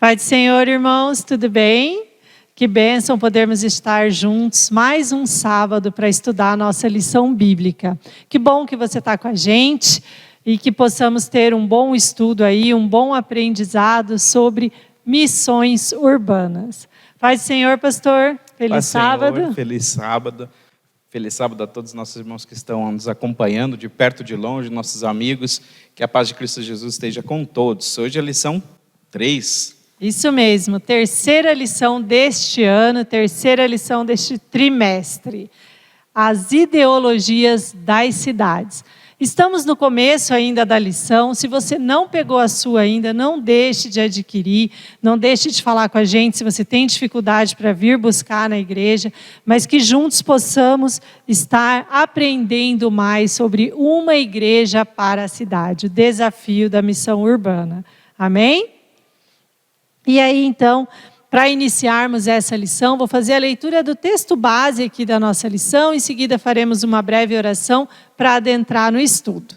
Pai do Senhor, irmãos, tudo bem? Que bênção podermos estar juntos mais um sábado para estudar a nossa lição bíblica. Que bom que você está com a gente e que possamos ter um bom estudo aí, um bom aprendizado sobre missões urbanas. Pai do Senhor, pastor, feliz sábado. Senhor, feliz sábado. Feliz sábado a todos os nossos irmãos que estão nos acompanhando, de perto, de longe, nossos amigos. Que a paz de Cristo Jesus esteja com todos. Hoje é a lição 3. Isso mesmo, terceira lição deste ano, terceira lição deste trimestre. As ideologias das cidades. Estamos no começo ainda da lição. Se você não pegou a sua ainda, não deixe de adquirir, não deixe de falar com a gente se você tem dificuldade para vir buscar na igreja, mas que juntos possamos estar aprendendo mais sobre uma igreja para a cidade, o desafio da missão urbana. Amém? E aí, então, para iniciarmos essa lição, vou fazer a leitura do texto base aqui da nossa lição, em seguida faremos uma breve oração para adentrar no estudo.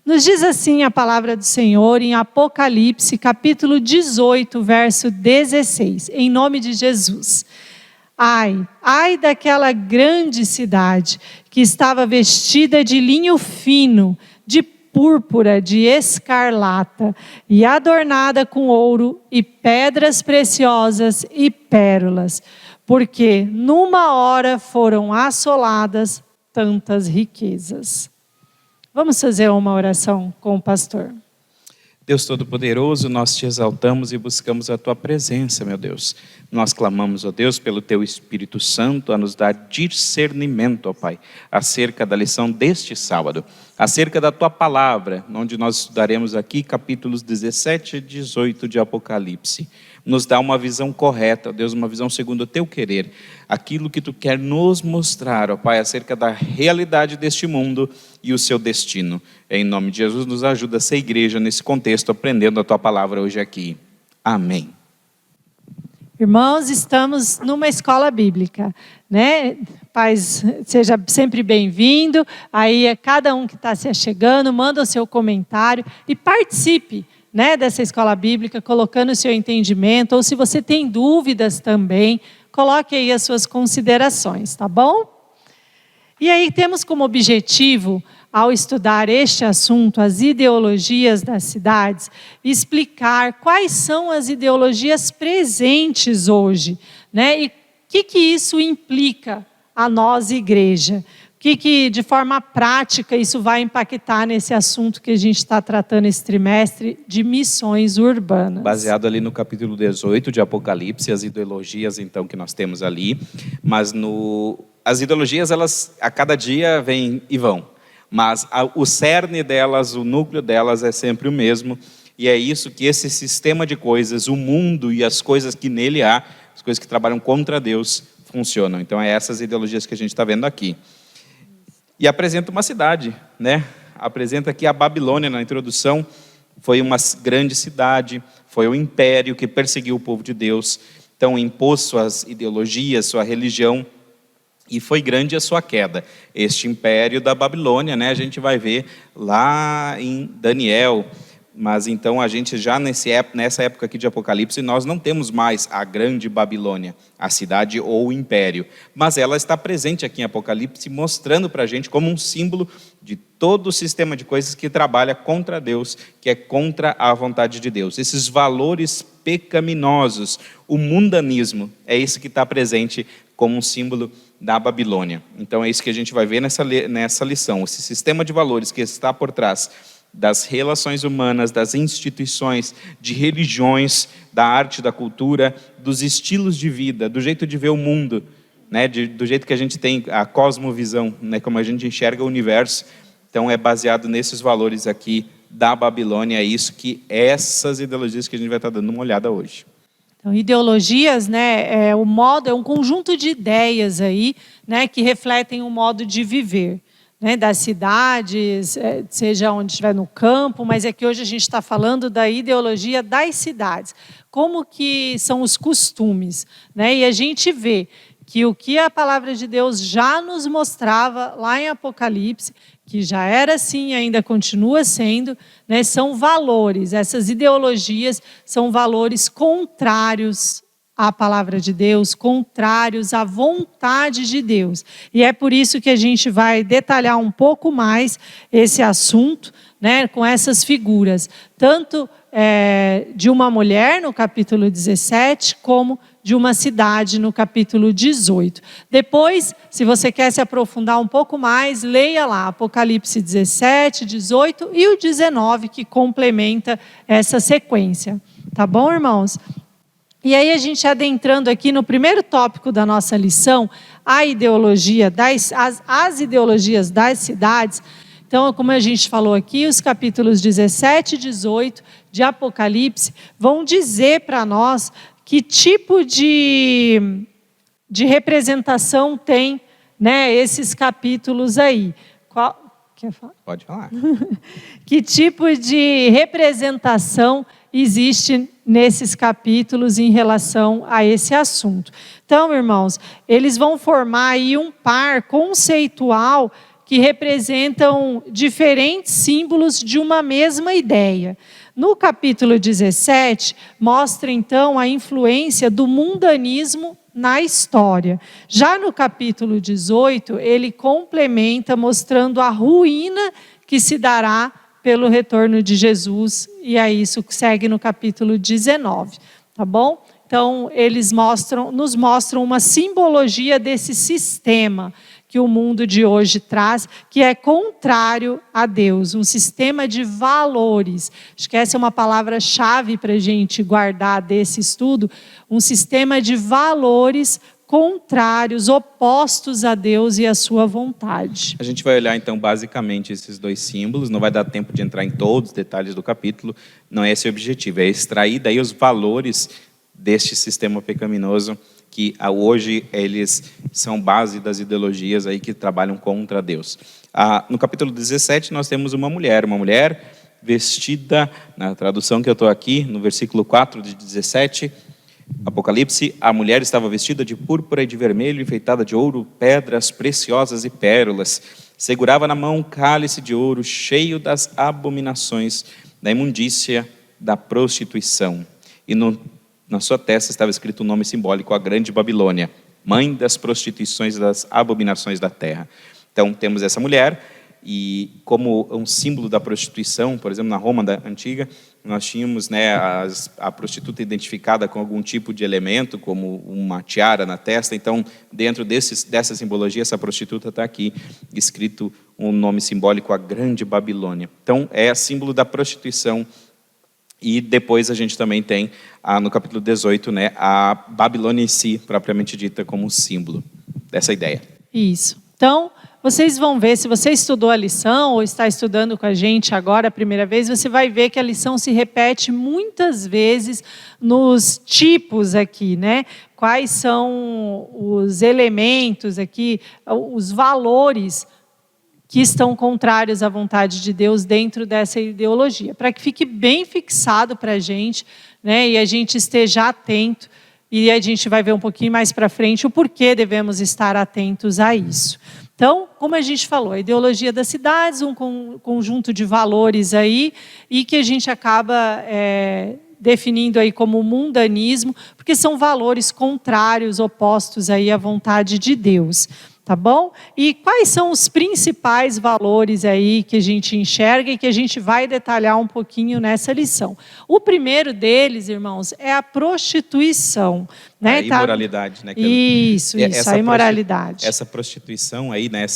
Nos diz assim a palavra do Senhor em Apocalipse, capítulo 18, verso 16, em nome de Jesus. Ai daquela grande cidade que estava vestida de linho fino, de púrpura, de escarlata, e adornada com ouro e pedras preciosas e pérolas, porque numa hora foram assoladas tantas riquezas. Vamos fazer uma oração com o pastor. Deus Todo-Poderoso, nós te exaltamos e buscamos a tua presença, meu Deus. Nós clamamos, ó Deus, pelo teu Espírito Santo a nos dar discernimento, ó Pai, acerca da lição deste sábado, acerca da tua palavra, onde nós estudaremos aqui capítulos 17 e 18 de Apocalipse. Nos dá uma visão correta, ó Deus, uma visão segundo o teu querer, aquilo que tu quer nos mostrar, ó Pai, acerca da realidade deste mundo e o seu destino. Em nome de Jesus, nos ajuda a ser igreja nesse contexto, aprendendo a tua palavra hoje aqui. Amém. Irmãos, estamos numa escola bíblica, né? Paz, seja sempre bem-vindo. Aí é cada um que está se achegando, manda o seu comentário e participe, né, dessa escola bíblica, colocando o seu entendimento, ou se você tem dúvidas também, coloque aí as suas considerações, tá bom? E aí temos como objetivo, ao estudar este assunto, as ideologias das cidades, explicar quais são as ideologias presentes hoje, né? E o que isso implica a nós, igreja? O que de forma prática isso vai impactar nesse assunto que a gente está tratando esse trimestre de missões urbanas? Baseado ali no capítulo 18 de Apocalipse, as ideologias então que nós temos ali, mas as ideologias, elas a cada dia vêm e vão, mas o cerne delas, o núcleo delas é sempre o mesmo, e é isso que esse sistema de coisas, o mundo e as coisas que nele há, as coisas que trabalham contra Deus, funcionam. Então é essas ideologias que a gente está vendo aqui. E apresenta uma cidade, né? Apresenta aqui a Babilônia na introdução. Foi uma grande cidade, foi um império que perseguiu o povo de Deus, então impôs suas ideologias, sua religião, e foi grande a sua queda. Este império da Babilônia, né? A gente vai ver lá em Daniel. Mas então a gente já nessa época aqui de Apocalipse, nós não temos mais a grande Babilônia, a cidade ou o império. Mas ela está presente aqui em Apocalipse, mostrando para a gente como um símbolo de todo o sistema de coisas que trabalha contra Deus, que é contra a vontade de Deus. Esses valores pecaminosos, o mundanismo, é isso que está presente como um símbolo da Babilônia. Então é isso que a gente vai ver nessa lição, esse sistema de valores que está por trás das relações humanas, das instituições, de religiões, da arte, da cultura, dos estilos de vida, do jeito de ver o mundo, né? Do jeito que a gente tem a cosmovisão, né? Como a gente enxerga o universo. Então é baseado nesses valores aqui da Babilônia, é isso que essas ideologias que a gente vai estar dando uma olhada hoje. Então, ideologias, né, é um conjunto de ideias aí, né, que refletem um modo de viver, né, das cidades, seja onde estiver no campo, mas é que hoje a gente está falando da ideologia das cidades. Como que são os costumes, né? E a gente vê que o que a palavra de Deus já nos mostrava lá em Apocalipse, que já era assim e ainda continua sendo, né, são valores. Essas ideologias são valores contrários à palavra de Deus, contrários à vontade de Deus. E é por isso que a gente vai detalhar um pouco mais esse assunto, né, com essas figuras, tanto de uma mulher, no capítulo 17, como de uma cidade, no capítulo 18. Depois, se você quer se aprofundar um pouco mais, leia lá Apocalipse 17, 18 e o 19, que complementa essa sequência. Tá bom, irmãos? E aí a gente adentrando aqui no primeiro tópico da nossa lição, as ideologias das cidades. Então, como a gente falou aqui, os capítulos 17 e 18 de Apocalipse vão dizer para nós que tipo de representação tem, né, esses capítulos aí. Quer falar? Pode falar. Que tipo de representação existe nesses capítulos em relação a esse assunto? Então, irmãos, eles vão formar aí um par conceitual que representam diferentes símbolos de uma mesma ideia. No capítulo 17, mostra então a influência do mundanismo na história. Já no capítulo 18, ele complementa mostrando a ruína que se dará pelo retorno de Jesus, e aí isso segue no capítulo 19, tá bom? Então, eles nos mostram uma simbologia desse sistema que o mundo de hoje traz, que é contrário a Deus, um sistema de valores. Acho que essa é uma palavra-chave para a gente guardar desse estudo, um sistema de valores contrários, opostos a Deus e a sua vontade. A gente vai olhar, então, basicamente esses dois símbolos, não vai dar tempo de entrar em todos os detalhes do capítulo, não é esse o objetivo, é extrair daí os valores deste sistema pecaminoso, que hoje eles são base das ideologias aí que trabalham contra Deus. No capítulo 17 nós temos uma mulher vestida, na tradução que eu estou aqui, no versículo 4 de 17, Apocalipse, a mulher estava vestida de púrpura e de vermelho, enfeitada de ouro, pedras preciosas e pérolas. Segurava na mão um cálice de ouro cheio das abominações, da imundícia, da prostituição. E na sua testa estava escrito um nome simbólico, a Grande Babilônia, mãe das prostituições e das abominações da terra. Então, temos essa mulher, e como um símbolo da prostituição, por exemplo, na Roma antiga, nós tínhamos, né, a prostituta identificada com algum tipo de elemento, como uma tiara na testa. Então, dentro dessa simbologia, essa prostituta está aqui, escrito um nome simbólico, a Grande Babilônia. Então, é símbolo da prostituição. E depois a gente também tem, no capítulo 18, né, a Babilônia em si, propriamente dita, como símbolo dessa ideia. Isso. Então, vocês vão ver, se você estudou a lição ou está estudando com a gente agora a primeira vez, você vai ver que a lição se repete muitas vezes nos tipos aqui, né? Quais são os elementos aqui, os valores que estão contrários à vontade de Deus dentro dessa ideologia, para que fique bem fixado para a gente, né, e a gente esteja atento, e a gente vai ver um pouquinho mais para frente o porquê devemos estar atentos a isso. Então, como a gente falou, a ideologia das cidades, um conjunto de valores aí, e que a gente acaba definindo aí como mundanismo, porque são valores contrários, opostos aí à vontade de Deus. Tá bom? E quais são os principais valores aí que a gente enxerga e que a gente vai detalhar um pouquinho nessa lição? O primeiro deles, irmãos, é a prostituição. Né? A imoralidade, né? Isso, a imoralidade. Essa prostituição aí, né?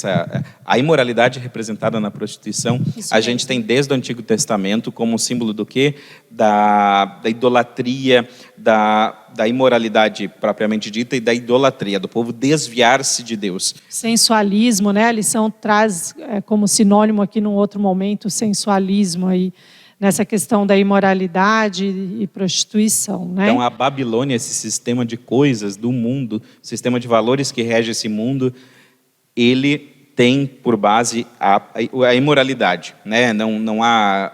A imoralidade representada na prostituição, a gente tem desde o Antigo Testamento como símbolo do quê? Da idolatria, da imoralidade propriamente dita e da idolatria, do povo desviar-se de Deus. Sensualismo, né? A lição traz como sinônimo aqui num outro momento o sensualismo aí, nessa questão da imoralidade e prostituição, né? Então, a Babilônia, esse sistema de coisas do mundo, sistema de valores que rege esse mundo, ele tem por base a imoralidade, né? Não há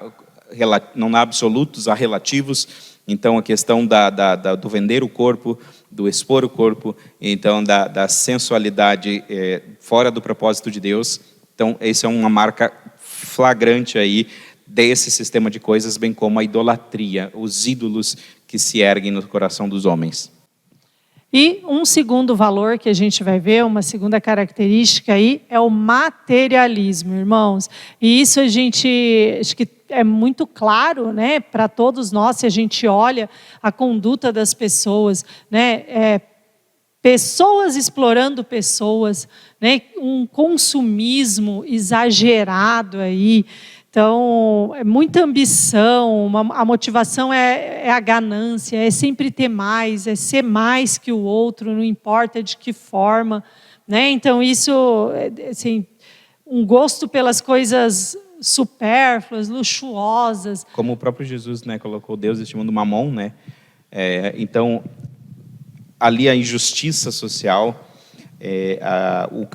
absolutos, há relativos. Então, a questão do vender o corpo, do expor o corpo, então da sensualidade fora do propósito de Deus, Então, essa é uma marca flagrante aí desse sistema de coisas, bem como a idolatria, os ídolos que se erguem no coração dos homens. E um segundo valor que a gente vai ver, uma segunda característica aí, é o materialismo, irmãos. E isso a gente, acho que é muito claro, né, para todos nós, se a gente olha a conduta das pessoas, né, pessoas explorando pessoas, né, um consumismo exagerado aí. Então, é muita ambição, a motivação é a ganância, é sempre ter mais, é ser mais que o outro, não importa de que forma, né? Então, isso, assim, um gosto pelas coisas supérfluas, luxuosas. Como o próprio Jesus, né, colocou Deus neste mundo mamon, né? Então, ali a injustiça social,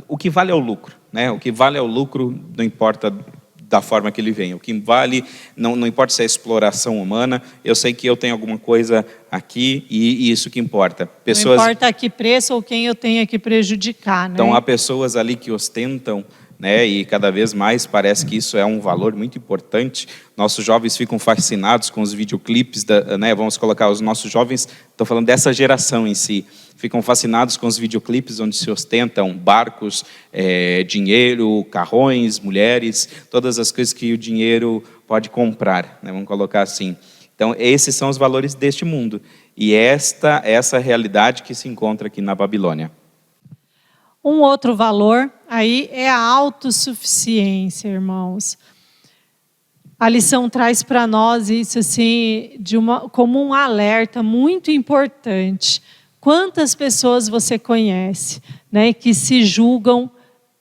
o que vale é o lucro, né? O que vale é o lucro, não importa da forma que ele vem. O que vale, não importa se é exploração humana, eu sei que eu tenho alguma coisa aqui e isso que importa. Não importa a que preço ou quem eu tenho que prejudicar, né? Então, há pessoas ali que ostentam, né, e cada vez mais parece que isso é um valor muito importante. Nossos jovens ficam fascinados com os videoclipes, né, vamos colocar, os nossos jovens, estou falando dessa geração em si, ficam fascinados com os videoclipes onde se ostentam barcos, dinheiro, carrões, mulheres, todas as coisas que o dinheiro pode comprar, né, vamos colocar assim. Então, esses são os valores deste mundo. E essa realidade que se encontra aqui na Babilônia. Um outro valor aí é a autossuficiência, irmãos. A lição traz para nós isso assim, como um alerta muito importante. Quantas pessoas você conhece, né, que se julgam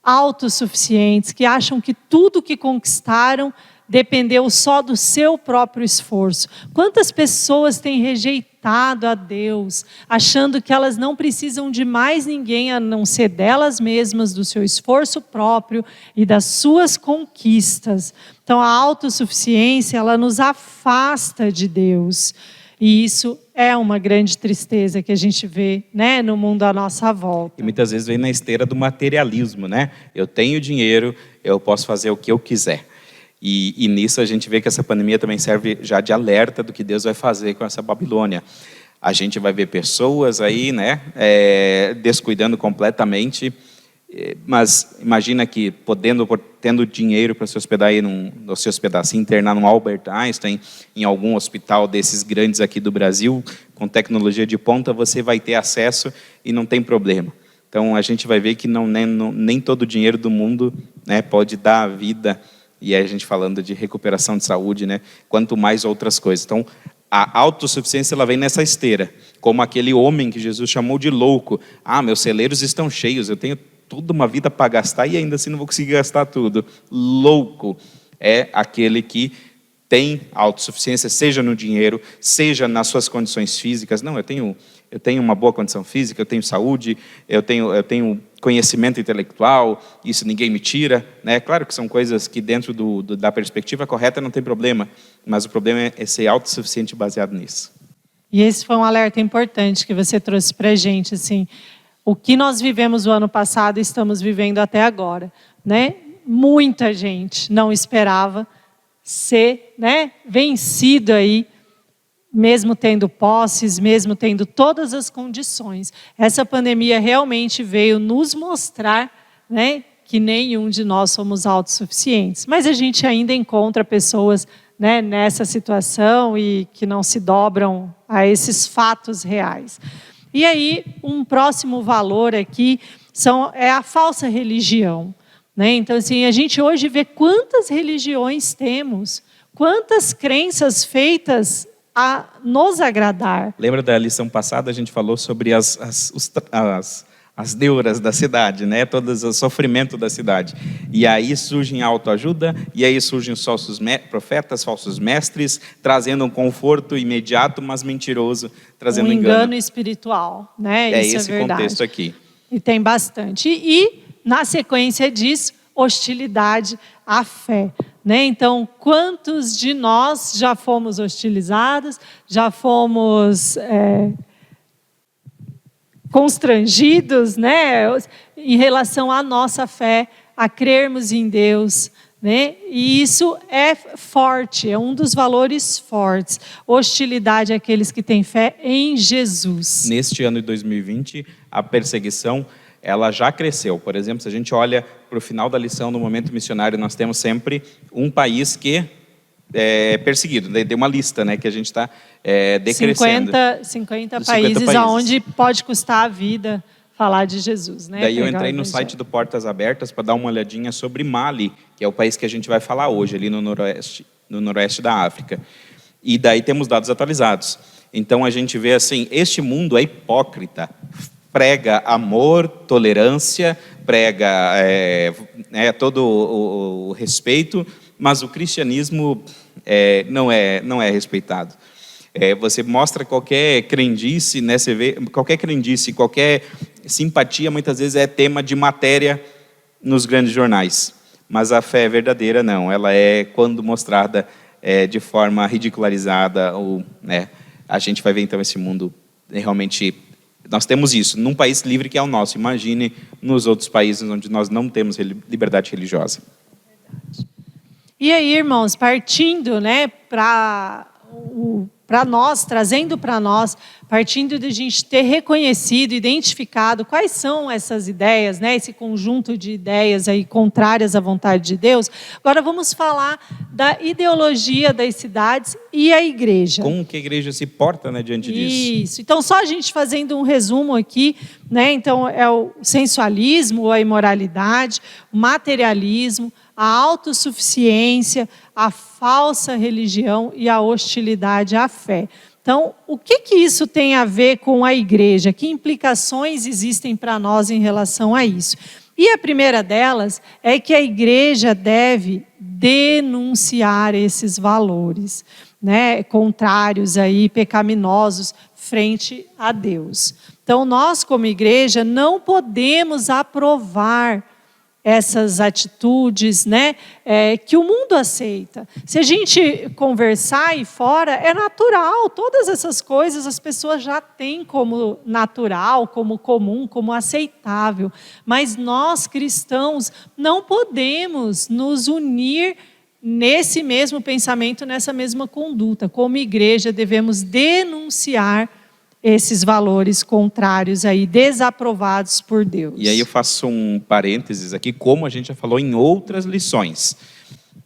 autossuficientes, que acham que tudo que conquistaram dependeu só do seu próprio esforço? Quantas pessoas têm rejeitado a Deus, achando que elas não precisam de mais ninguém a não ser delas mesmas, do seu esforço próprio e das suas conquistas? Então, a autossuficiência, ela nos afasta de Deus. E isso é uma grande tristeza que a gente vê, né, no mundo à nossa volta. E muitas vezes vem na esteira do materialismo, né? Eu tenho dinheiro, eu posso fazer o que eu quiser. E nisso a gente vê que essa pandemia também serve já de alerta do que Deus vai fazer com essa Babilônia. A gente vai ver pessoas aí, né, descuidando completamente, mas imagina que tendo dinheiro para se hospedar aí se internar num Albert Einstein, em algum hospital desses grandes aqui do Brasil, com tecnologia de ponta, você vai ter acesso e não tem problema. Então a gente vai ver que nem todo o dinheiro do mundo, né, pode dar a vida. E aí a gente falando de recuperação de saúde, né? Quanto mais outras coisas. Então, a autossuficiência ela vem nessa esteira, como aquele homem que Jesus chamou de louco. Meus celeiros estão cheios, eu tenho toda uma vida para gastar e ainda assim não vou conseguir gastar tudo. Louco é aquele que tem autossuficiência, seja no dinheiro, seja nas suas condições físicas. Não, eu tenho uma boa condição física, eu tenho saúde, eu tenho conhecimento intelectual, isso ninguém me tira, né? Claro que são coisas que dentro da perspectiva correta não tem problema, mas o problema é ser autossuficiente baseado nisso. E esse foi um alerta importante que você trouxe para a gente, assim, o que nós vivemos o ano passado e estamos vivendo até agora, né? Muita gente não esperava ser, né, vencido aí, mesmo tendo posses, mesmo tendo todas as condições. Essa pandemia realmente veio nos mostrar, né, que nenhum de nós somos autossuficientes. Mas a gente ainda encontra pessoas, né, nessa situação e que não se dobram a esses fatos reais. E aí, um próximo valor aqui é a falsa religião. Né? Então, assim, a gente hoje vê quantas religiões temos, quantas crenças feitas a nos agradar. Lembra da lição passada? A gente falou sobre as neuras da cidade, né? Todo o sofrimento da cidade. E aí surgem a autoajuda, e aí surgem os falsos profetas, falsos mestres, trazendo um conforto imediato, mas mentiroso, trazendo um engano espiritual. Né? É isso esse contexto aqui. E tem bastante. E na sequência diz hostilidade à fé. Né? Então, quantos de nós já fomos hostilizados, já fomos constrangidos, né, em relação à nossa fé, a crermos em Deus, né? E isso é forte, é um dos valores fortes. Hostilidade àqueles que têm fé em Jesus. Neste ano de 2020, a perseguição ela já cresceu. Por exemplo, se a gente olha para o final da lição, no momento missionário, nós temos sempre um país que é perseguido. Tem uma lista, né, que a gente está decrescendo. 50 países onde pode custar a vida falar de Jesus, né? Daí eu entrei no site do Portas Abertas para dar uma olhadinha sobre Mali, que é o país que a gente vai falar hoje, ali no noroeste da África. E daí temos dados atualizados. Então a gente vê assim, este mundo é hipócrita, prega amor, tolerância, prega todo o respeito, mas o cristianismo não é respeitado. Você mostra qualquer crendice, né? Você vê qualquer crendice, qualquer simpatia, muitas vezes é tema de matéria nos grandes jornais. Mas a fé verdadeira não, ela é quando mostrada de forma ridicularizada, a gente vai ver então esse mundo realmente. Nós temos isso num país livre que é o nosso. Imagine nos outros países onde nós não temos liberdade religiosa. E aí, irmãos, partindo, né, para nós, trazendo para nós, partindo de a gente ter reconhecido, identificado quais são essas ideias, né, esse conjunto de ideias aí contrárias à vontade de Deus, agora vamos falar da ideologia das cidades e a igreja. Como que a igreja se porta, né, diante disso? Isso. Então, só a gente fazendo um resumo aqui, né, então é o sensualismo, a imoralidade, o materialismo, a autossuficiência, a falsa religião e a hostilidade à fé. Então, o que isso tem a ver com a igreja? Que implicações existem para nós em relação a isso? E a primeira delas é que a igreja deve denunciar esses valores, né, contrários aí, pecaminosos, frente a Deus. Então, nós como igreja não podemos aprovar essas atitudes, né, que o mundo aceita. Se a gente conversar aí fora, é natural, todas essas coisas as pessoas já têm como natural, como comum, como aceitável. Mas nós, cristãos, não podemos nos unir nesse mesmo pensamento, nessa mesma conduta. Como igreja, devemos denunciar esses valores contrários aí, desaprovados por Deus. E aí eu faço um parênteses aqui, como a gente já falou em outras lições.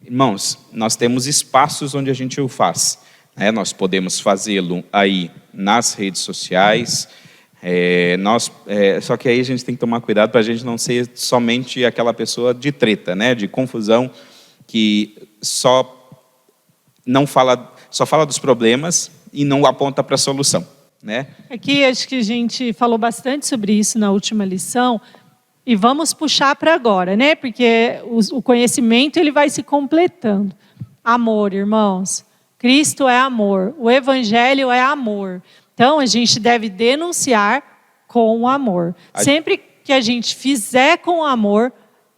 Irmãos, nós temos espaços onde a gente o faz. Nós podemos fazê-lo aí nas redes sociais, só que aí a gente tem que tomar cuidado para a gente não ser somente aquela pessoa de treta, né, de confusão, que só fala dos problemas e não aponta para a solução. Né? Aqui acho que a gente falou bastante sobre isso na última lição e vamos puxar para agora, né? Porque o conhecimento ele vai se completando. Amor, irmãos. Cristo é amor. O evangelho é amor. Então a gente deve denunciar com amor. Sempre que a gente fizer com amor,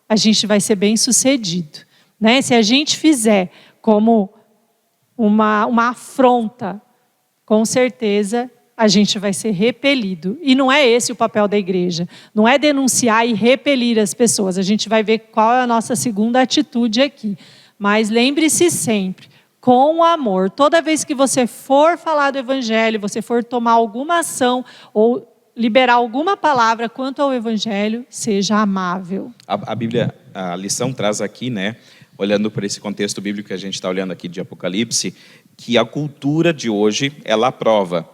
a gente vai ser bem-sucedido, né? Se a gente fizer como uma afronta, com certeza a gente vai ser repelido. E não é esse o papel da igreja. Não é denunciar e repelir as pessoas. A gente vai ver qual é a nossa segunda atitude aqui. Mas lembre-se sempre, com amor. Toda vez que você for falar do evangelho, você for tomar alguma ação ou liberar alguma palavra quanto ao evangelho, seja amável. A Bíblia, a lição traz aqui, né, olhando por esse contexto bíblico que a gente está olhando aqui de Apocalipse, que a cultura de hoje, ela aprova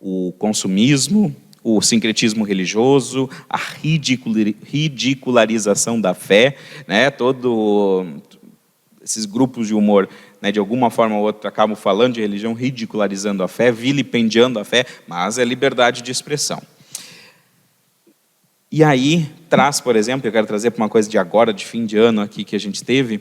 o consumismo, o sincretismo religioso, a ridicularização da fé, né? Todos esses grupos de humor, né, de alguma forma ou outra, acabam falando de religião, ridicularizando a fé, vilipendiando a fé, mas é liberdade de expressão. E aí, traz, por exemplo, eu quero trazer para uma coisa de agora, de fim de ano aqui que a gente teve,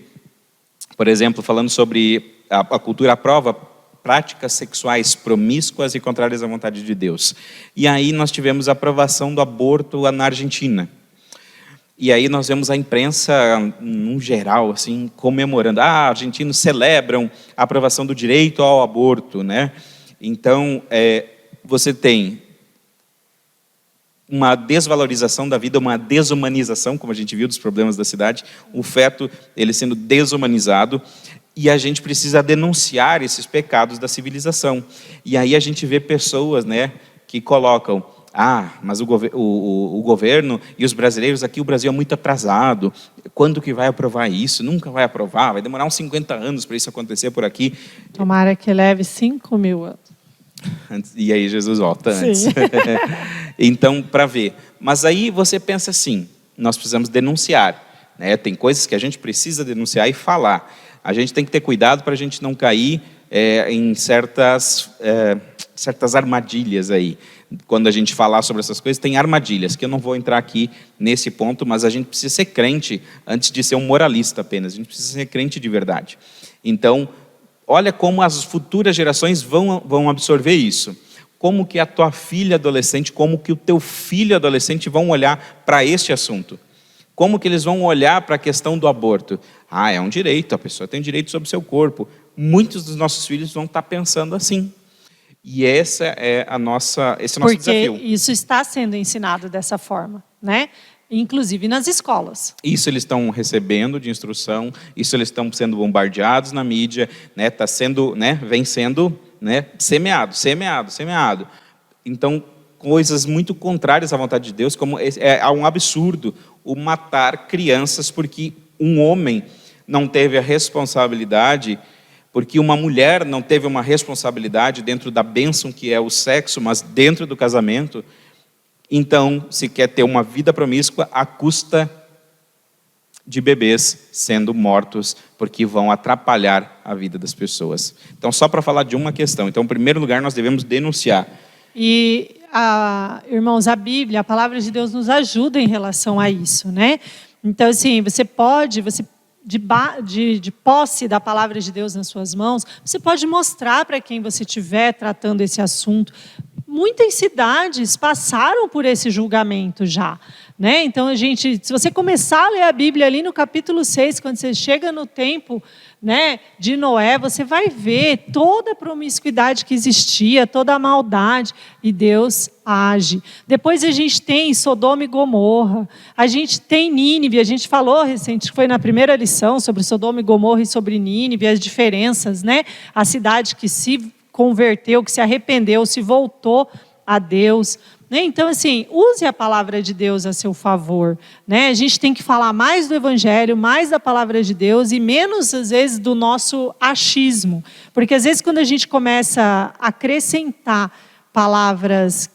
por exemplo, falando sobre a cultura aprova práticas sexuais promíscuas e contrárias à vontade de Deus. E aí nós tivemos a aprovação do aborto na Argentina. E aí nós vemos a imprensa, no geral, assim, comemorando. Argentinos celebram a aprovação do direito ao aborto, né? Então, você tem uma desvalorização da vida, uma desumanização, como a gente viu dos problemas da cidade, o feto ele sendo desumanizado, e a gente precisa denunciar esses pecados da civilização. E aí a gente vê pessoas, né, que colocam, mas o governo e os brasileiros aqui, o Brasil é muito atrasado, quando que vai aprovar isso? Nunca vai aprovar, vai demorar uns 50 anos para isso acontecer por aqui. Tomara que leve 5.000 anos. E aí Jesus volta antes. Então, para ver. Mas aí você pensa assim, nós precisamos denunciar, né? Tem coisas que a gente precisa denunciar e falar. A gente tem que ter cuidado para a gente não cair em certas armadilhas aí. Quando a gente falar sobre essas coisas, tem armadilhas, que eu não vou entrar aqui nesse ponto, mas a gente precisa ser crente antes de ser um moralista apenas. A gente precisa ser crente de verdade. Então, olha como as futuras gerações vão absorver isso. Como que a tua filha adolescente, como que o teu filho adolescente vão olhar para este assunto. Como que eles vão olhar para a questão do aborto. É um direito, a pessoa tem direito sobre o seu corpo. Muitos dos nossos filhos vão estar pensando assim. E esse é o nosso desafio. Porque isso está sendo ensinado dessa forma, né? Inclusive nas escolas. Isso eles estão recebendo de instrução, isso eles estão sendo bombardeados na mídia, né? Tá sendo, né? Vem sendo, né? Semeado. Então, coisas muito contrárias à vontade de Deus, como é um absurdo o matar crianças porque um homem não teve a responsabilidade, porque uma mulher não teve uma responsabilidade dentro da bênção que é o sexo, mas dentro do casamento. Então, se quer ter uma vida promíscua à custa de bebês sendo mortos, porque vão atrapalhar a vida das pessoas. Então, só para falar de uma questão. Então, em primeiro lugar, nós devemos denunciar. E, irmãos, a Bíblia, a palavra de Deus nos ajuda em relação a isso, né? Então, assim, de posse da palavra de Deus nas suas mãos, você pode mostrar para quem você estiver tratando esse assunto. Muitas cidades passaram por esse julgamento já, né? Então, se você começar a ler a Bíblia ali no capítulo 6, quando você chega no tempo, né, de Noé, você vai ver toda a promiscuidade que existia, toda a maldade, e Deus age. Depois a gente tem Sodoma e Gomorra, a gente tem Nínive, a gente falou recente, foi na primeira lição sobre Sodoma e Gomorra e sobre Nínive, as diferenças, né? A cidade que se converteu, que se arrependeu, se voltou a Deus. Então, assim, use a palavra de Deus a seu favor, né? A gente tem que falar mais do Evangelho, mais da palavra de Deus e menos, às vezes, do nosso achismo. Porque, às vezes, quando a gente começa a acrescentar palavras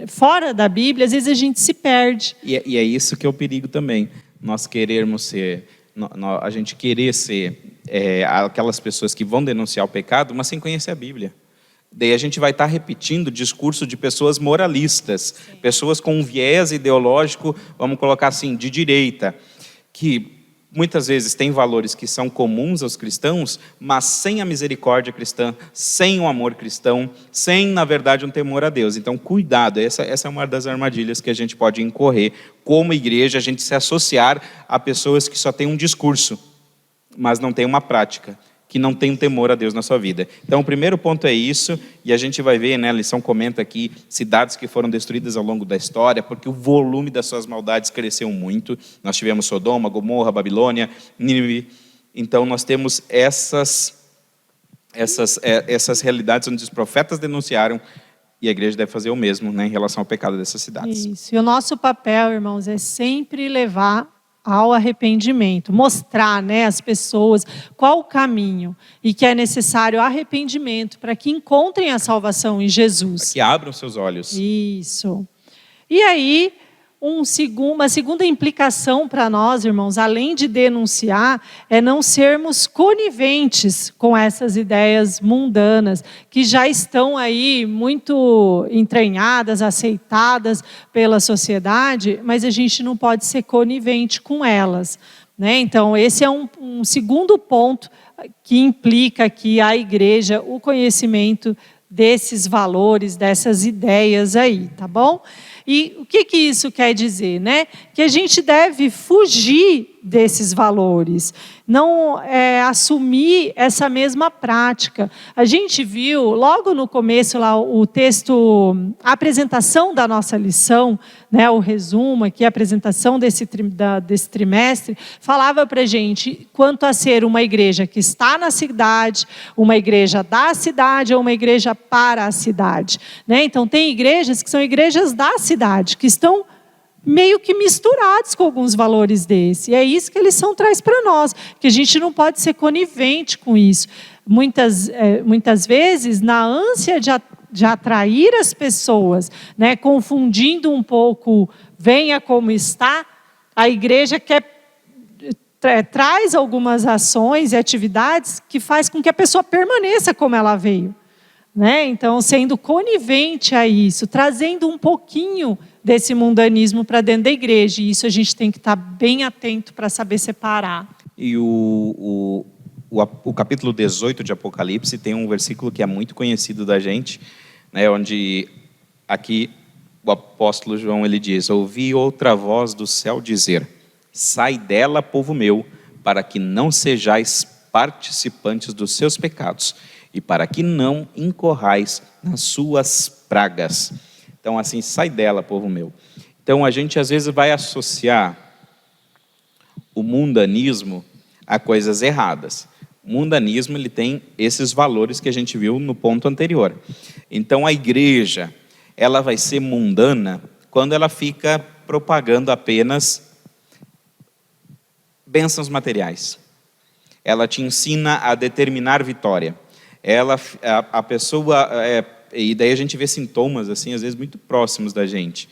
fora da Bíblia, às vezes a gente se perde. E é isso que é o perigo também. Nós querermos ser, a gente querer ser aquelas pessoas que vão denunciar o pecado, mas sem conhecer a Bíblia. Daí a gente vai estar repetindo o discurso de pessoas moralistas, pessoas com um viés ideológico, vamos colocar assim, de direita, que muitas vezes têm valores que são comuns aos cristãos, mas sem a misericórdia cristã, sem o amor cristão, sem, na verdade, um temor a Deus. Então, cuidado, essa é uma das armadilhas que a gente pode incorrer. Como igreja, a gente se associar a pessoas que só têm um discurso, mas não têm uma prática, que não tem um temor a Deus na sua vida. Então, o primeiro ponto é isso, e a gente vai ver, né, a lição comenta aqui, cidades que foram destruídas ao longo da história, porque o volume das suas maldades cresceu muito. Nós tivemos Sodoma, Gomorra, Babilônia, Nínive. Então, nós temos essas realidades onde os profetas denunciaram, e a igreja deve fazer o mesmo, né, em relação ao pecado dessas cidades. Isso, e o nosso papel, irmãos, é sempre levar ao arrependimento, mostrar, né, às pessoas qual o caminho e que é necessário arrependimento para que encontrem a salvação em Jesus. Para que abram seus olhos. Isso. E aí, uma segunda implicação para nós, irmãos, além de denunciar, é não sermos coniventes com essas ideias mundanas, que já estão aí muito entranhadas, aceitadas pela sociedade, mas a gente não pode ser conivente com elas, né? Então, esse é um segundo ponto que implica aqui a igreja, o conhecimento desses valores, dessas ideias aí, tá bom? E o que isso quer dizer, né? Que a gente deve fugir desses valores, não assumir essa mesma prática. A gente viu logo no começo lá o texto, a apresentação da nossa lição, né, o resumo aqui, a apresentação desse trimestre, falava para a gente quanto a ser uma igreja que está na cidade, uma igreja da cidade ou uma igreja para a cidade. Né? Então, tem igrejas que são igrejas da cidade, que estão meio que misturados com alguns valores desse. E é isso que a lição traz para nós, que a gente não pode ser conivente com isso. Muitas vezes, na ânsia de atrair as pessoas, né, confundindo um pouco, venha como está, a igreja traz algumas ações e atividades que faz com que a pessoa permaneça como ela veio. Né? Então, sendo conivente a isso, trazendo um pouquinho desse mundanismo para dentro da igreja. E isso a gente tem que estar bem atento para saber separar. E o capítulo 18 de Apocalipse tem um versículo que é muito conhecido da gente, né, onde aqui o apóstolo João ele diz: ouvi outra voz do céu dizer, sai dela, povo meu, para que não sejais participantes dos seus pecados, e para que não incorrais nas suas pragas. Então, assim, sai dela, povo meu. Então, a gente às vezes vai associar o mundanismo a coisas erradas. O mundanismo ele tem esses valores que a gente viu no ponto anterior. Então, a igreja ela vai ser mundana quando ela fica propagando apenas bênçãos materiais. Ela te ensina a determinar vitória. A pessoa, e daí a gente vê sintomas, assim, às vezes muito próximos da gente.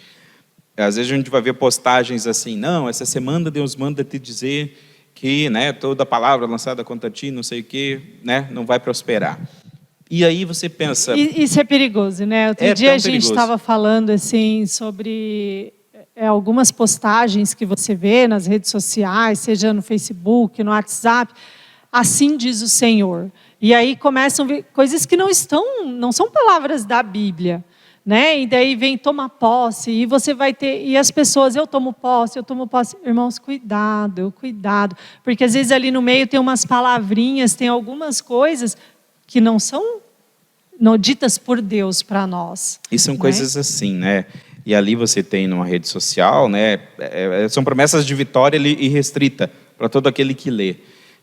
Às vezes a gente vai ver postagens assim, não, essa semana Deus manda te dizer que, né, toda palavra lançada contra ti, não sei o quê, né, não vai prosperar. E aí você pensa... Isso é perigoso, né? Outro dia a gente estava falando assim, sobre algumas postagens que você vê nas redes sociais, seja no Facebook, no WhatsApp, assim diz o Senhor. E aí começam a ver coisas que não são palavras da Bíblia, né? E daí vem toma posse, e você vai ter, e as pessoas, eu tomo posse. Irmãos, cuidado, porque às vezes ali no meio tem umas palavrinhas, tem algumas coisas que não são ditas por Deus para nós. E são coisas assim, né? E ali você tem numa rede social, né? São promessas de vitória irrestrita para todo aquele que lê.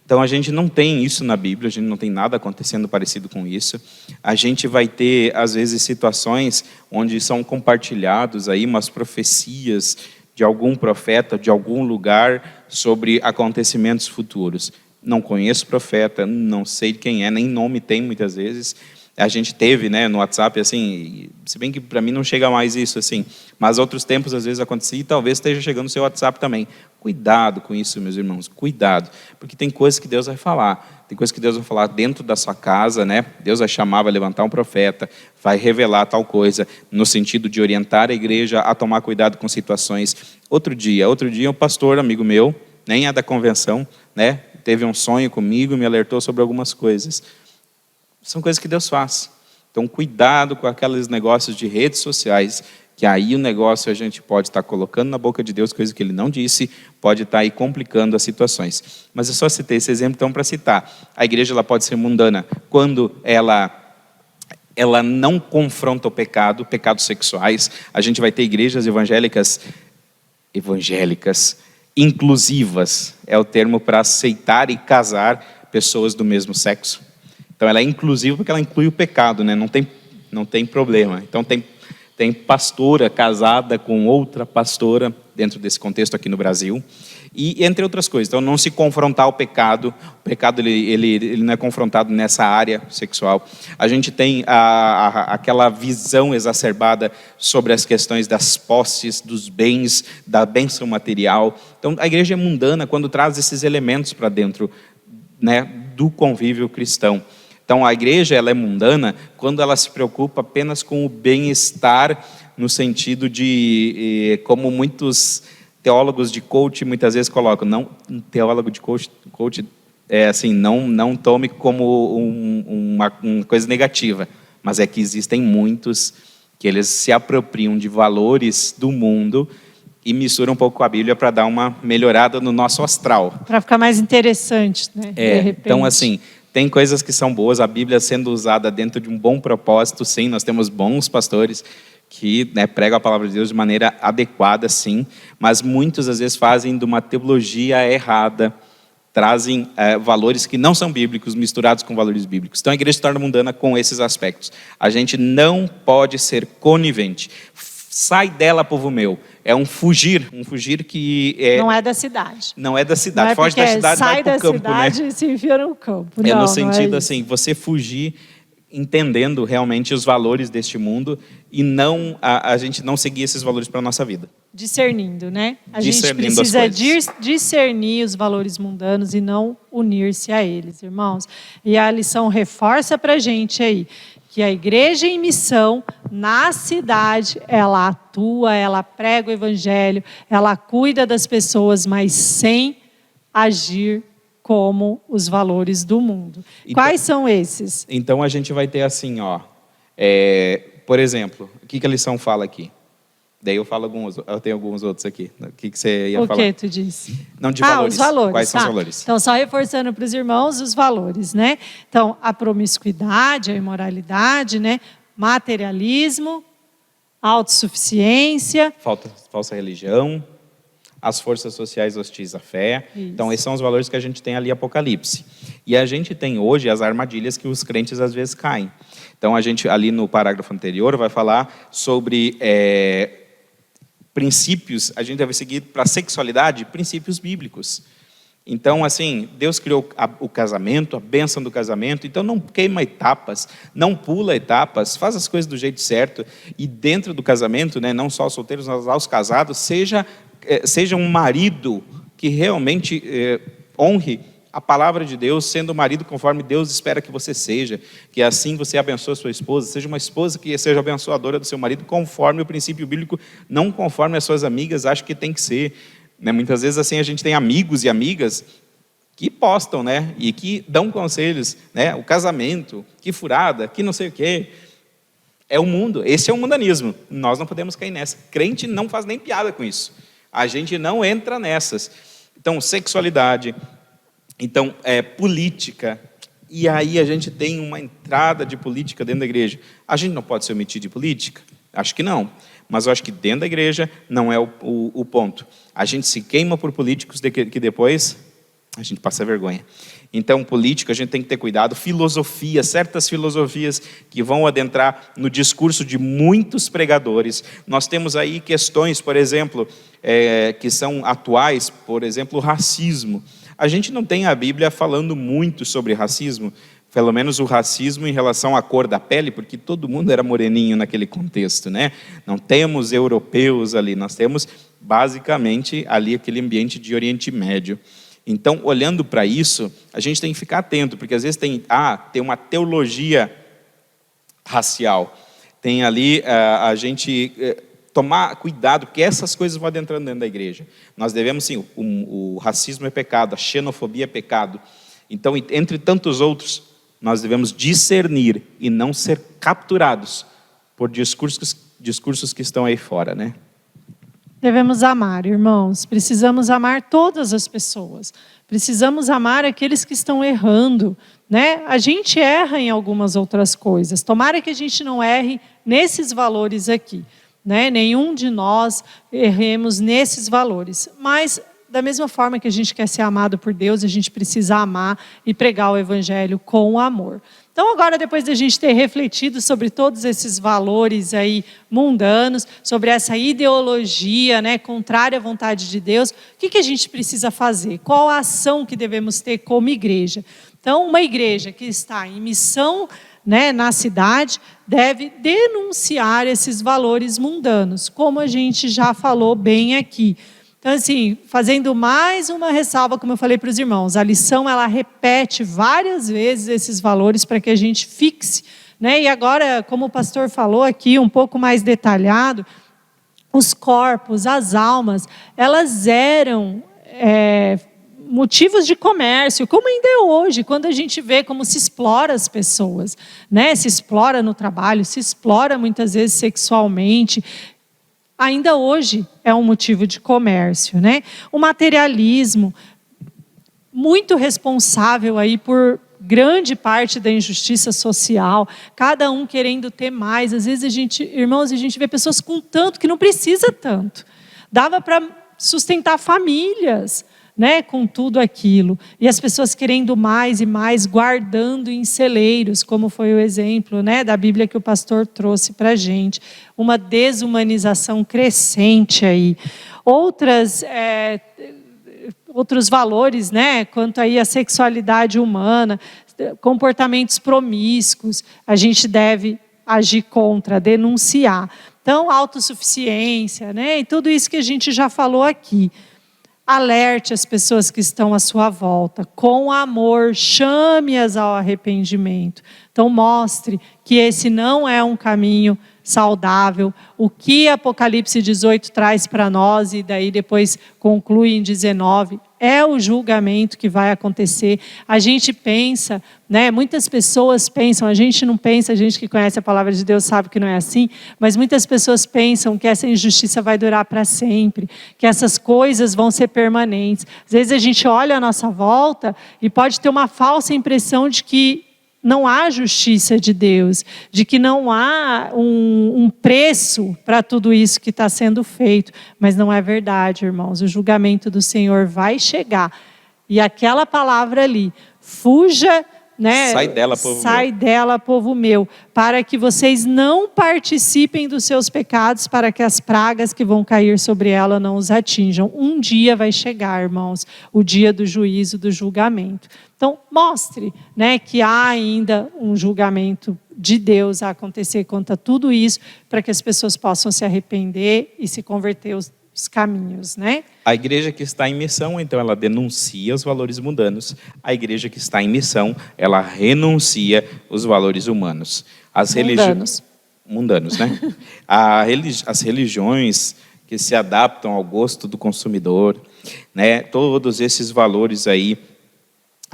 Então, a gente não tem isso na Bíblia, a gente não tem nada acontecendo parecido com isso. A gente vai ter, às vezes, situações onde são compartilhados aí umas profecias de algum profeta, de algum lugar, sobre acontecimentos futuros. Não conheço profeta, não sei quem é, nem nome tem muitas vezes. A gente teve, né, no WhatsApp, assim, se bem que para mim não chega mais isso, assim, mas outros tempos às vezes acontecia e talvez esteja chegando no seu WhatsApp também. Cuidado com isso, meus irmãos, cuidado, porque tem coisas que Deus vai falar, dentro da sua casa, né? Deus vai chamar, vai levantar um profeta, vai revelar tal coisa, no sentido de orientar a igreja a tomar cuidado com situações. Outro dia um pastor, amigo meu, nem é da convenção, né? Teve um sonho comigo, me alertou sobre algumas coisas. São coisas que Deus faz. Então, cuidado com aqueles negócios de redes sociais, que aí o negócio a gente pode estar colocando na boca de Deus, coisa que Ele não disse, pode estar aí complicando as situações. Mas eu só citei esse exemplo, então, para citar. A igreja ela pode ser mundana quando ela não confronta o pecado, pecados sexuais. A gente vai ter igrejas evangélicas inclusivas, é o termo para aceitar e casar pessoas do mesmo sexo. Então, ela é inclusiva porque ela inclui o pecado, né? Não tem problema. Então, tem pastora casada com outra pastora dentro desse contexto aqui no Brasil. E entre outras coisas. Então, não se confrontar o pecado ele não é confrontado nessa área sexual. A gente tem aquela visão exacerbada sobre as questões das posses, dos bens, da bênção material. Então, a igreja é mundana quando traz esses elementos para dentro, né, do convívio cristão. Então, a igreja ela é mundana quando ela se preocupa apenas com o bem-estar, no sentido de, como muitos teólogos de coach muitas vezes colocam, não, um teólogo de coach é assim, não tome como uma coisa negativa, mas é que existem muitos que eles se apropriam de valores do mundo e mistura um pouco com a Bíblia para dar uma melhorada no nosso astral. Para ficar mais interessante, né? De repente. Então, assim, tem coisas que são boas, a Bíblia sendo usada dentro de um bom propósito, sim, nós temos bons pastores que, né, pregam a palavra de Deus de maneira adequada, sim, mas muitos às vezes fazem de uma teologia errada, trazem valores que não são bíblicos, misturados com valores bíblicos. Então a igreja se torna mundana com esses aspectos. A gente não pode ser conivente. Sai dela, povo meu. É um fugir que não é da cidade. Não é da cidade. Não é foge da cidade, vai para o campo, sai da cidade, né? E se enfia no campo. No sentido assim, você fugir entendendo realmente os valores deste mundo e não a gente não seguir esses valores para a nossa vida. Discernindo, né? A Discernindo gente precisa discernir os valores mundanos e não unir-se a eles, irmãos. E a lição reforça para a gente aí que a igreja em missão na cidade, ela atua, ela prega o evangelho, ela cuida das pessoas, mas sem agir como os valores do mundo. Então, quais são esses? Então a gente vai ter assim, por exemplo, o que a lição fala aqui? Daí eu falo eu tenho alguns outros aqui. O que você ia falar? O que tu disse? Não, de valores. Os valores. Quais são os valores? Então, só reforçando para os irmãos os valores, né? Então, a promiscuidade, a imoralidade, né? Materialismo, autossuficiência. Falsa religião, as forças sociais hostis à fé. Isso. Então, esses são os valores que a gente tem ali em Apocalipse. E a gente tem hoje as armadilhas que os crentes às vezes caem. Então, a gente ali no parágrafo anterior vai falar sobre princípios, a gente deve seguir para a sexualidade, princípios bíblicos. Então, assim, Deus criou o casamento, a bênção do casamento, então não queima etapas, não pula etapas, faz as coisas do jeito certo, e dentro do casamento, né, não só aos solteiros, mas aos casados, seja um marido que realmente honre a palavra de Deus, sendo o marido conforme Deus espera que você seja, que assim você abençoe a sua esposa, seja uma esposa que seja abençoadora do seu marido, conforme o princípio bíblico, não conforme as suas amigas acham que tem que ser. Né? Muitas vezes assim a gente tem amigos e amigas que postam, né? E que dão conselhos, né? O casamento, que furada, que não sei o quê. É o mundo, esse é o mundanismo, nós não podemos cair nessa. Crente não faz nem piada com isso, a gente não entra nessas. Então, sexualidade... Então, política, e aí a gente tem uma entrada de política dentro da igreja. A gente não pode se omitir de política? Acho que não, mas eu acho que dentro da igreja não é o ponto. A gente se queima por políticos que depois a gente passa vergonha. Então, política, a gente tem que ter cuidado. Filosofia, certas filosofias que vão adentrar no discurso de muitos pregadores. Nós temos aí questões, por exemplo, que são atuais, por exemplo, o racismo. A gente não tem a Bíblia falando muito sobre racismo, pelo menos o racismo em relação à cor da pele, porque todo mundo era moreninho naquele contexto, né? Não temos europeus ali, nós temos basicamente ali aquele ambiente de Oriente Médio. Então, olhando para isso, a gente tem que ficar atento, porque às vezes tem uma teologia racial, tem ali a gente... tomar cuidado, porque essas coisas vão adentrando dentro da igreja. Nós devemos, sim, o racismo é pecado, a xenofobia é pecado. Então, entre tantos outros, nós devemos discernir e não ser capturados por discursos que estão aí fora, né? Devemos amar, irmãos. Precisamos amar todas as pessoas. Precisamos amar aqueles que estão errando, né? A gente erra em algumas outras coisas. Tomara que a gente não erre nesses valores aqui. Né? Nenhum de nós erremos nesses valores, mas da mesma forma que a gente quer ser amado por Deus, a gente precisa amar e pregar o evangelho com amor. Então agora, depois da gente ter refletido sobre todos esses valores aí mundanos, sobre essa ideologia, né, contrária à vontade de Deus, o que a gente precisa fazer? Qual a ação que devemos ter como igreja? Então, uma igreja que está em missão, né, na cidade, deve denunciar esses valores mundanos, como a gente já falou bem aqui. Então, assim, fazendo mais uma ressalva, como eu falei para os irmãos, a lição, ela repete várias vezes esses valores para que a gente fixe, né? E agora, como o pastor falou aqui, um pouco mais detalhado, os corpos, as almas, elas eram... motivos de comércio, como ainda é hoje, quando a gente vê como se explora as pessoas, né? Se explora no trabalho, se explora muitas vezes sexualmente. ainda hoje é um motivo de comércio, né? O materialismo, muito responsável aí por grande parte da injustiça social, cada um querendo ter mais. Às vezes irmãos, a gente vê pessoas com tanto que não precisa tanto. Dava para sustentar famílias, né, com tudo aquilo. E as pessoas querendo mais e mais, guardando em celeiros, como foi o exemplo, né, da Bíblia que o pastor trouxe para a gente. Uma desumanização crescente aí. Outros valores, né, quanto aí à sexualidade humana, comportamentos promíscuos, a gente deve agir contra, denunciar. Então, autossuficiência, né, e tudo isso que a gente já falou aqui. Alerte as pessoas que estão à sua volta, com amor, chame-as ao arrependimento. Então, mostre que esse não é um caminho saudável. O que Apocalipse 18 traz para nós, e daí depois conclui em 19, é o julgamento que vai acontecer. A gente pensa, né, muitas pessoas pensam, a gente não pensa, a gente que conhece a palavra de Deus sabe que não é assim, mas muitas pessoas pensam que essa injustiça vai durar para sempre, que essas coisas vão ser permanentes. Às vezes a gente olha à nossa volta e pode ter uma falsa impressão de que não há justiça de Deus, de que não há um preço para tudo isso que está sendo feito. Mas não é verdade, irmãos. O julgamento do Senhor vai chegar. E aquela palavra ali, fuja, né? Sai dela, povo meu. Sai dela, povo meu, para que vocês não participem dos seus pecados, para que as pragas que vão cair sobre ela não os atinjam. Um dia vai chegar, irmãos, o dia do juízo, do julgamento. Então, mostre, né, que há ainda um julgamento de Deus a acontecer contra tudo isso, para que as pessoas possam se arrepender e se converter os caminhos, né? A igreja que está em missão, então, ela denuncia os valores mundanos. A igreja que está em missão, ela renuncia os valores humanos. Mundanos, né? As religiões que se adaptam ao gosto do consumidor, né? Todos esses valores aí,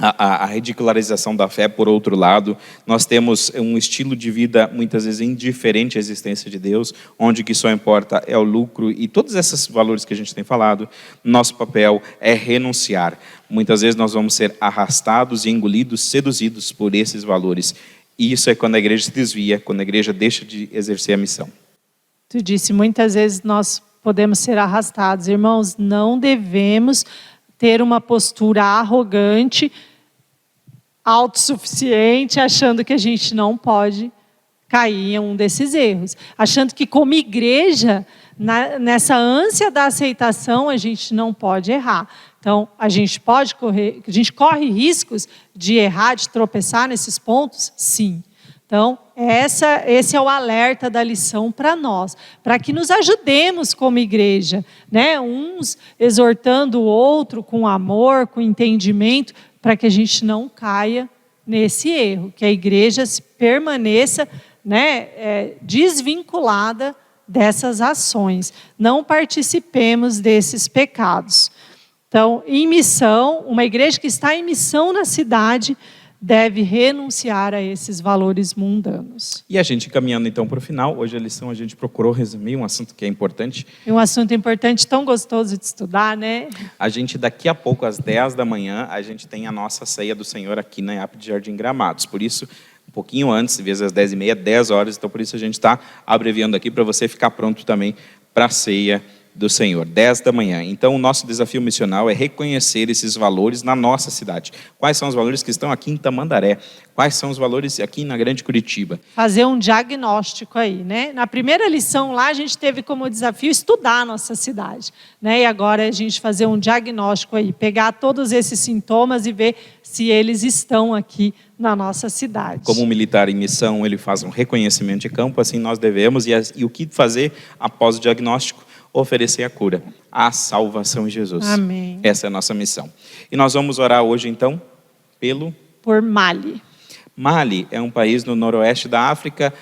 a ridicularização da fé, por outro lado, nós temos um estilo de vida muitas vezes indiferente à existência de Deus, onde o que só importa é o lucro, e todos esses valores que a gente tem falado, nosso papel é renunciar. Muitas vezes nós vamos ser arrastados e engolidos, seduzidos por esses valores, e isso é quando a igreja se desvia, quando a igreja deixa de exercer a missão. Tu disse, muitas vezes nós podemos ser arrastados. Irmãos, não devemos ter uma postura arrogante, autossuficiente, achando que a gente não pode cair em um desses erros. Achando que como igreja, nessa ânsia da aceitação, a gente não pode errar. Então, a gente corre riscos de errar, de tropeçar nesses pontos? Sim. Então, esse é o alerta da lição para nós, para que nos ajudemos como igreja, né? Uns exortando o outro com amor, com entendimento, para que a gente não caia nesse erro, que a igreja permaneça, né, desvinculada dessas ações. Não participemos desses pecados. Então, em missão, uma igreja que está em missão na cidade deve renunciar a esses valores mundanos. E a gente caminhando então para o final, hoje a lição a gente procurou resumir um assunto que é importante. Um assunto importante, tão gostoso de estudar, né? A gente daqui a pouco, às 10 da manhã, a gente tem a nossa ceia do Senhor aqui na IAP de Jardim Gramados. Por isso, um pouquinho antes, às vezes às 10h30, 10 horas, então por isso a gente está abreviando aqui para você ficar pronto também para a ceia do Senhor, 10 da manhã. Então, o nosso desafio missional é reconhecer esses valores na nossa cidade. Quais são os valores que estão aqui em Tamandaré? Quais são os valores aqui na Grande Curitiba? Fazer um diagnóstico aí, né? Na primeira lição lá, a gente teve como desafio estudar a nossa cidade, né? E agora a gente fazer um diagnóstico aí, pegar todos esses sintomas e ver se eles estão aqui na nossa cidade. Como um militar em missão, ele faz um reconhecimento de campo, assim nós devemos, e o que fazer após o diagnóstico? Oferecer a cura, a salvação em Jesus. Amém. Essa é a nossa missão. E nós vamos orar hoje, então, por Mali. Mali é um país no noroeste da África.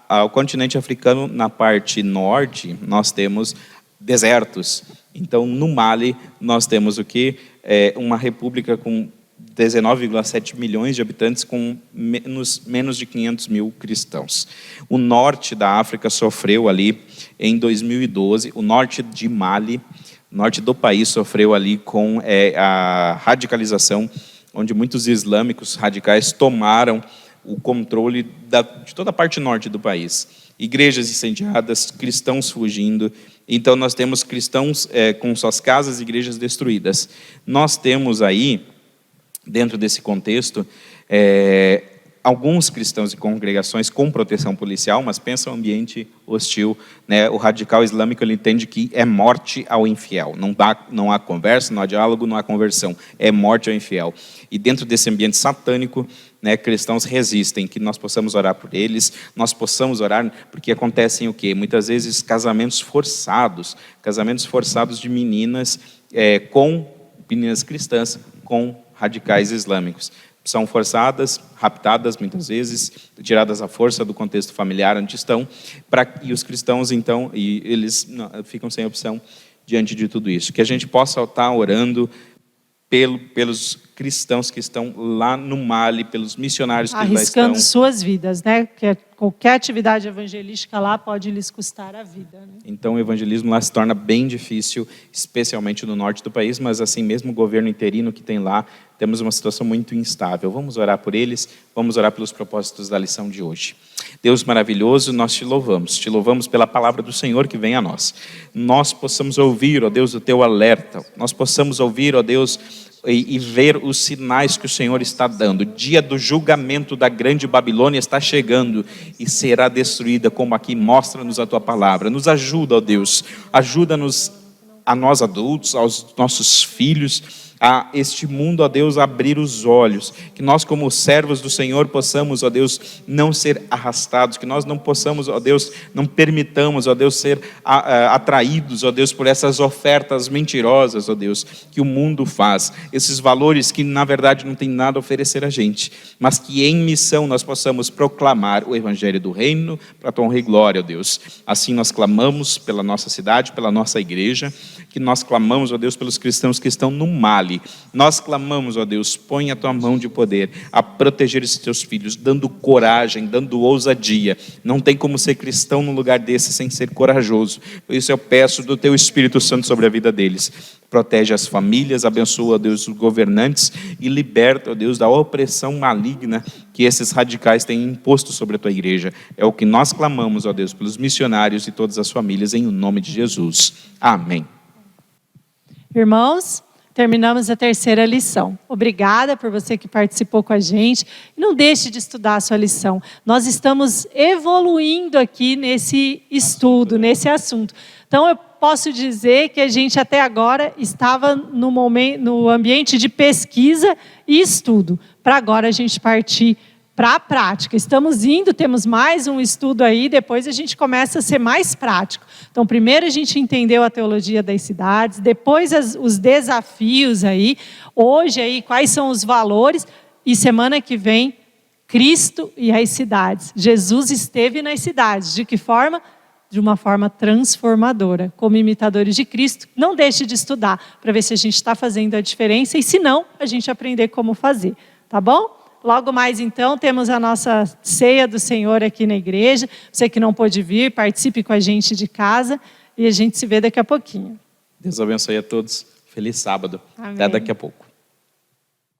Ao continente africano, na parte norte, nós temos desertos. Então, no Mali, nós temos o quê? Uma república com 19,7 milhões de habitantes com menos de 500 mil cristãos. O norte da África sofreu ali em 2012, o norte de Mali, o norte do país sofreu ali com a radicalização, onde muitos islâmicos radicais tomaram o controle de toda a parte norte do país. Igrejas incendiadas, cristãos fugindo. Então nós temos cristãos com suas casas e igrejas destruídas. Nós temos aí, dentro desse contexto, alguns cristãos e congregações com proteção policial, mas pensa um ambiente hostil, né? O radical islâmico ele entende que é morte ao infiel. Não há conversa, não há diálogo, não há conversão. É morte ao infiel. E dentro desse ambiente satânico, né, cristãos resistem, que nós possamos orar por eles, nós possamos orar, porque acontecem o quê? Muitas vezes casamentos forçados de meninas com meninas cristãs com radicais islâmicos. São forçadas, raptadas muitas vezes, tiradas à força do contexto familiar onde estão, e os cristãos então, eles ficam sem opção diante de tudo isso. Que a gente possa estar orando pelos cristãos que estão lá no Mali, pelos missionários que lá estão. Arriscando suas vidas, né? Porque qualquer atividade evangelística lá pode lhes custar a vida, né? Então o evangelismo lá se torna bem difícil, especialmente no norte do país, mas assim mesmo o governo interino que tem lá, temos uma situação muito instável. Vamos orar por eles, vamos orar pelos propósitos da lição de hoje. Deus maravilhoso, nós te louvamos pela palavra do Senhor que vem a nós. Nós possamos ouvir, ó Deus, o teu alerta, nós possamos ouvir, ó Deus, e ver os sinais que o Senhor está dando. O dia do julgamento da grande Babilônia está chegando e será destruída, como aqui mostra-nos a tua palavra. Nos ajuda, ó Deus, ajuda-nos a nós adultos, aos nossos filhos, a este mundo, ó Deus, abrir os olhos, que nós como servos do Senhor possamos, ó Deus, não ser arrastados, que nós não possamos, ó Deus, não permitamos, ó Deus, ser atraídos, ó Deus, por essas ofertas mentirosas, ó Deus, que o mundo faz, esses valores que na verdade não tem nada a oferecer a gente, mas que em missão nós possamos proclamar o Evangelho do Reino para a tua honra e glória, ó Deus. Assim nós clamamos pela nossa cidade, pela nossa igreja, que nós clamamos, ó Deus, pelos cristãos que estão no Mali. Nós clamamos, ó Deus, põe a tua mão de poder a proteger esses teus filhos, dando coragem, dando ousadia. Não tem como ser cristão num lugar desse sem ser corajoso. Por isso eu peço do teu Espírito Santo sobre a vida deles. Protege as famílias, abençoa, ó Deus, os governantes e liberta, ó Deus, da opressão maligna que esses radicais têm imposto sobre a tua igreja. É o que nós clamamos, ó Deus, pelos missionários e todas as famílias, em nome de Jesus. Amém. Irmãos, terminamos a terceira lição. Obrigada por você que participou com a gente. Não deixe de estudar a sua lição. Nós estamos evoluindo aqui nesse estudo, nesse assunto. Então, eu posso dizer que a gente até agora estava no ambiente de pesquisa e estudo. Para agora a gente partir para a prática. Estamos indo, temos mais um estudo aí, depois a gente começa a ser mais prático. Então, primeiro a gente entendeu a teologia das cidades, depois os desafios aí, hoje aí quais são os valores, e semana que vem, Cristo e as cidades. Jesus esteve nas cidades, de que forma? De uma forma transformadora, como imitadores de Cristo. Não deixe de estudar, para ver se a gente está fazendo a diferença, e se não, a gente aprender como fazer, tá bom? Logo mais, então, temos a nossa ceia do Senhor aqui na igreja. Você que não pôde vir, participe com a gente de casa e a gente se vê daqui a pouquinho. Deus abençoe a todos. Feliz sábado. Amém. Até daqui a pouco.